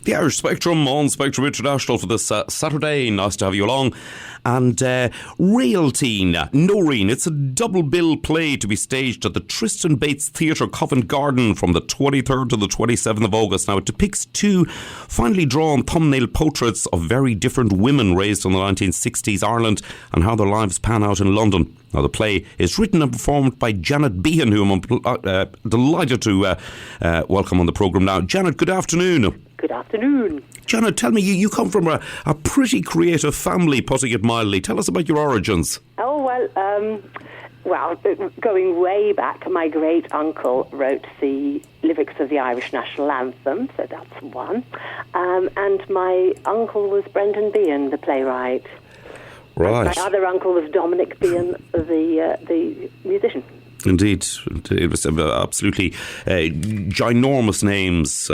The Irish Spectrum on Spectrum International for this Saturday. Nice to have you along. And Realtine, Noreen, it's a double bill play to be staged at the Tristan Bates Theatre, Covent Garden from the 23rd to the 27th of August. Now, it depicts two finely drawn thumbnail portraits of very different women raised in the 1960s Ireland and how their lives pan out in London. Now, the play is written and performed by Janet Behan, who I'm delighted to welcome on the programme now. Janet, good afternoon. Good afternoon. Janet, tell me, you come from a pretty creative family, putting it mildly. Tell us about your origins. Oh, well, going way back, my great-uncle wrote the lyrics of the Irish National Anthem, so that's one. And my uncle was Brendan Behan, the playwright. Right. And my other uncle was Dominic Behan, the musician. Indeed, it was absolutely ginormous names,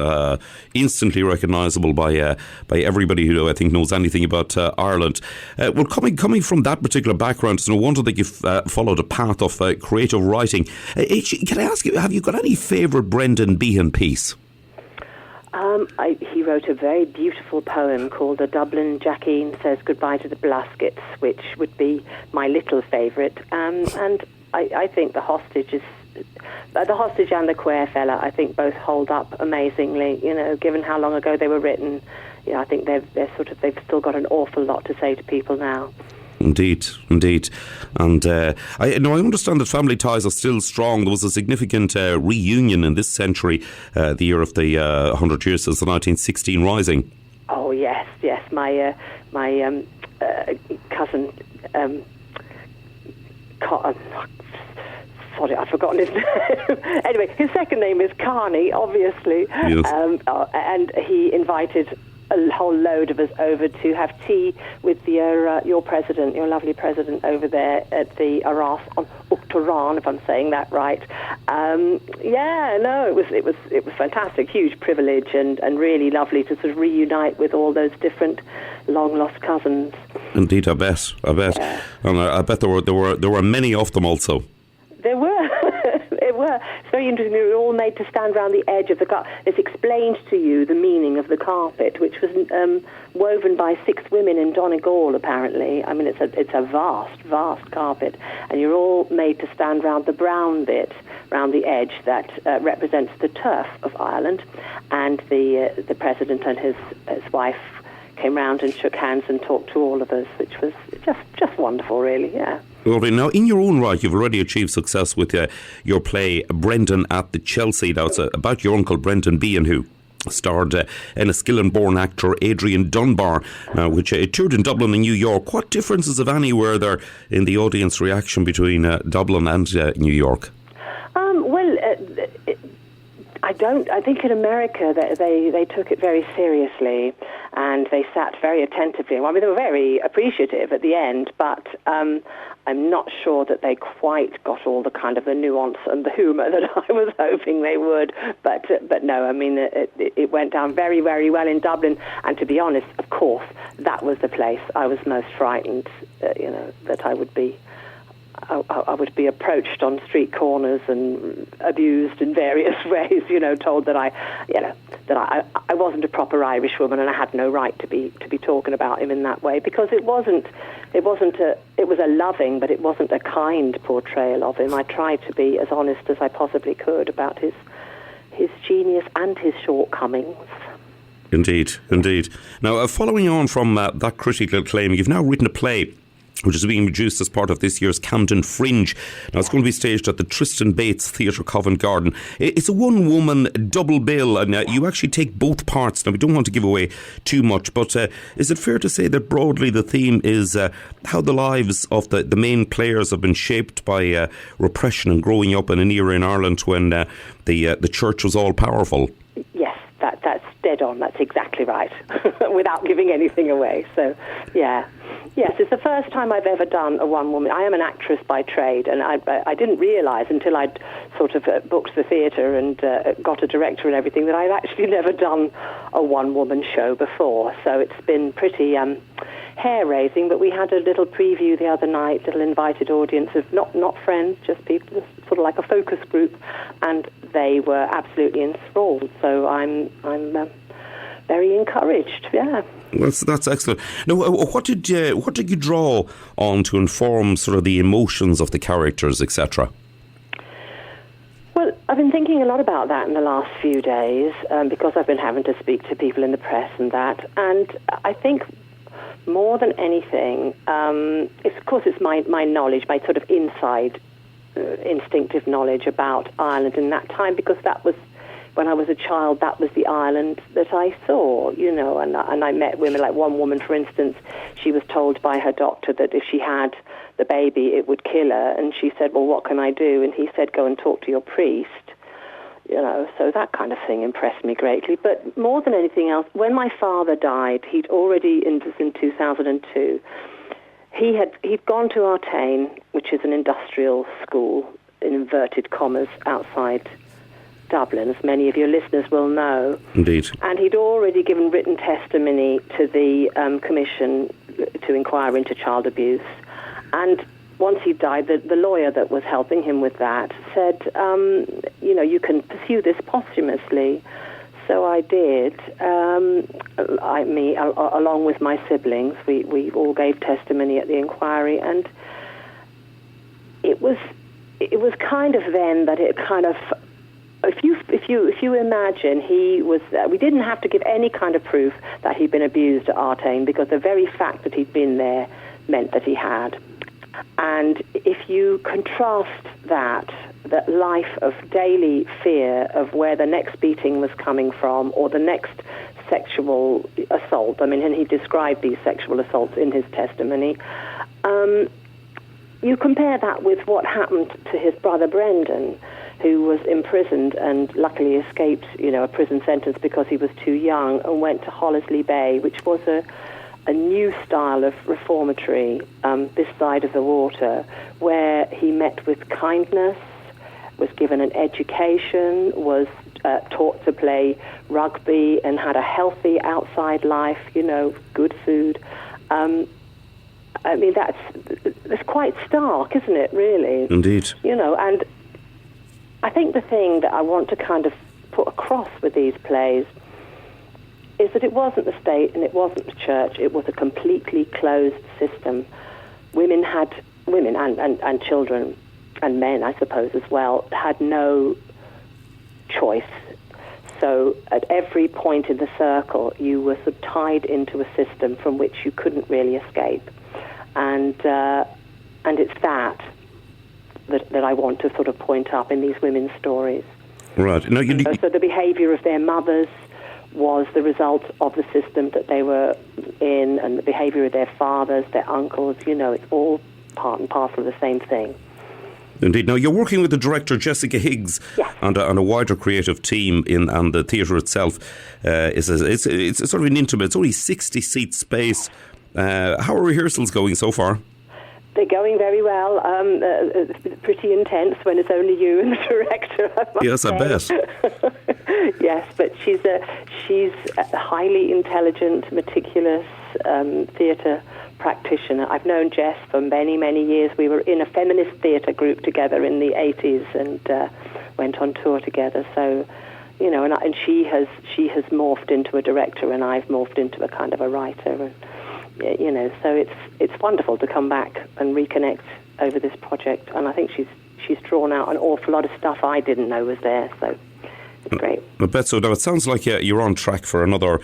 instantly recognisable by everybody who I think knows anything about Ireland. Well, coming from that particular background, it's no wonder that you've followed a path of creative writing. Can I ask you, have you got any favourite Brendan Behan piece? He wrote a very beautiful poem called "The Dublin Jackeen Says Goodbye to the Blaskets," which would be my little favourite, and I think the hostage and the Quare fella, I think both hold up amazingly. You know, given how long ago they were written, you know, I think they've still got an awful lot to say to people now. Indeed. And I understand that family ties are still strong. There was a significant reunion in this century, the year of the 100 years since the 1916 Rising. Oh yes. My cousin. Sorry, I've forgotten his name. Anyway, his second name is Carney, obviously. Yes. And he invited a whole load of us over to have tea with your president, your lovely president over there at the Arras on Uachtaráin, if I'm saying that right. It was fantastic, huge privilege, and really lovely to sort of reunite with all those different long lost cousins. Indeed, I bet. Yeah. And I bet there were many of them also. There were. It's very interesting. We were all made to stand around the edge of the carpet. It's explained to you the meaning of the carpet, which was woven by 6 women in Donegal, apparently. I mean, it's a vast carpet, and you're all made to stand around the brown bit, around the edge that represents the turf of Ireland. And the president and his wife came round and shook hands and talked to all of us, which was just wonderful, really. Yeah. Lovely. Now, in your own right, you've already achieved success with your play Brendan at the Chelsea. Now, it's about your uncle Brendan Behan, who starred Enniskillen-born actor Adrian Dunbar, which toured in Dublin and New York. What differences, if any, were there in the audience reaction between Dublin and New York? I think in America they took it very seriously, and they sat very attentively. I mean, they were very appreciative at the end, but I'm not sure that they quite got all the kind of the nuance and the humour that I was hoping they would. But no, I mean, it went down very, very well in Dublin. And to be honest, of course, that was the place I was most frightened, that I would be approached on street corners and abused in various ways, told that I wasn't a proper Irish woman and I had no right to be talking about him in that way, because it was a loving, but it wasn't a kind portrayal of him. I tried to be as honest as I possibly could about his genius and his shortcomings. Indeed. Now, following on from that critical acclaim, you've now written a play which is being produced as part of this year's Camden Fringe. Now, it's going to be staged at the Tristan Bates Theatre, Covent Garden. It's a one-woman double bill, and you actually take both parts. Now, we don't want to give away too much, but is it fair to say that broadly the theme is how the lives of the main players have been shaped by repression and growing up in an era in Ireland when the church was all-powerful? Yes, that's dead on. That's exactly right, without giving anything away. So, yeah. Yes, it's the first time I've ever done a one-woman. I am an actress by trade, and I didn't realise until I'd sort of booked the theatre and got a director and everything that I'd actually never done a one-woman show before. So it's been pretty hair-raising, but we had a little preview the other night, little invited audience of not friends, just people, sort of like a focus group, and they were absolutely enthralled. So I'm very encouraged, yeah. That's excellent. Now, what did you draw on to inform sort of the emotions of the characters, etc.? Well, I've been thinking a lot about that in the last few days because I've been having to speak to people in the press and that. And I think more than anything, it's my knowledge, my sort of inside instinctive knowledge about Ireland in that time, because that was, when I was a child, that was the Ireland that I saw, and I met women, like one woman, for instance, she was told by her doctor that if she had the baby, it would kill her, and she said, well, what can I do? And he said, go and talk to your priest, so that kind of thing impressed me greatly. But more than anything else, when my father died, he'd already, in 2002, he'd gone to Realtine, which is an industrial school, in inverted commas, outside Dublin, as many of your listeners will know. Indeed. And he'd already given written testimony to the commission to inquire into child abuse. And once he died, the lawyer that was helping him with that said, you can pursue this posthumously. So I did. Along with my siblings, we all gave testimony at the inquiry, and it was kind of then that it kind of, if you imagine, he was, we didn't have to give any kind of proof that he'd been abused at Realtine, because the very fact that he'd been there meant that he had. And if you contrast that life of daily fear of where the next beating was coming from, or the next sexual assault, and he described these sexual assaults in his testimony, you compare that with what happened to his brother Brendan, who was imprisoned and luckily escaped, a prison sentence because he was too young, and went to Hollesley Bay, which was a new style of reformatory this side of the water, where he met with kindness, was given an education, was taught to play rugby, and had a healthy outside life, good food. That's quite stark, isn't it, really? Indeed. And I think the thing that I want to kind of put across with these plays is that it wasn't the state and it wasn't the church, it was a completely closed system. Women and children, and men, I suppose, as well, had no choice. So at every point in the circle, you were sort of tied into a system from which you couldn't really escape. And it's that I want to sort of point up in these women's stories. Right. Now, so the behaviour of their mothers was the result of the system that they were in, and the behaviour of their fathers, their uncles, it's all part and parcel of the same thing. Indeed. Now, you're working with the director, Jessica Higgs, yes, and a wider creative team, and the theatre itself it's sort of an intimate, it's only 60-seat space. How are rehearsals going so far? They're going very well. It's pretty intense when it's only you and the director. Yes, I bet. Yes, but she's a highly intelligent, meticulous theatre practitioner. I've known Jess for many, many years. We were in a feminist theatre group together in the 80s and went on tour together. So, and she has morphed into a director, and I've morphed into a kind of a writer. And, so it's wonderful to come back and reconnect over this project. And I think she's drawn out an awful lot of stuff I didn't know was there. So it's great. I bet so. Now, it sounds like you're on track for another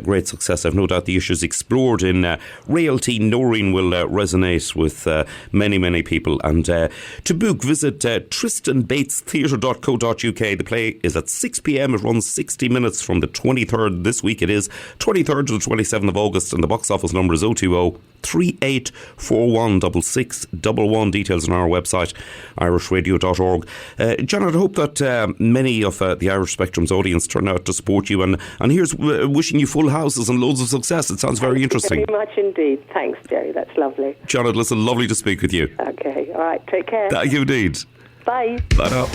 great success. I've no doubt the issues explored in Realtine, Noreen, will resonate with many, many people. And to book, visit tristanbatestheatre.co.uk. The play is at 6 p.m. It runs 60 minutes from the 23rd. This week it is 23rd to the 27th of August, and the box office number is 020 3841 6611. Details on our website, irishradio.org. Janet, I hope that many of the Irish Spectrum's audience turn out to support you, and here's wishing you full houses and loads of success. It sounds very interesting. Very much indeed. Thanks, Jerry. That's lovely. Janet, listen, lovely to speak with you. Okay. All right. Take care. Thank you indeed. Bye. Bye now.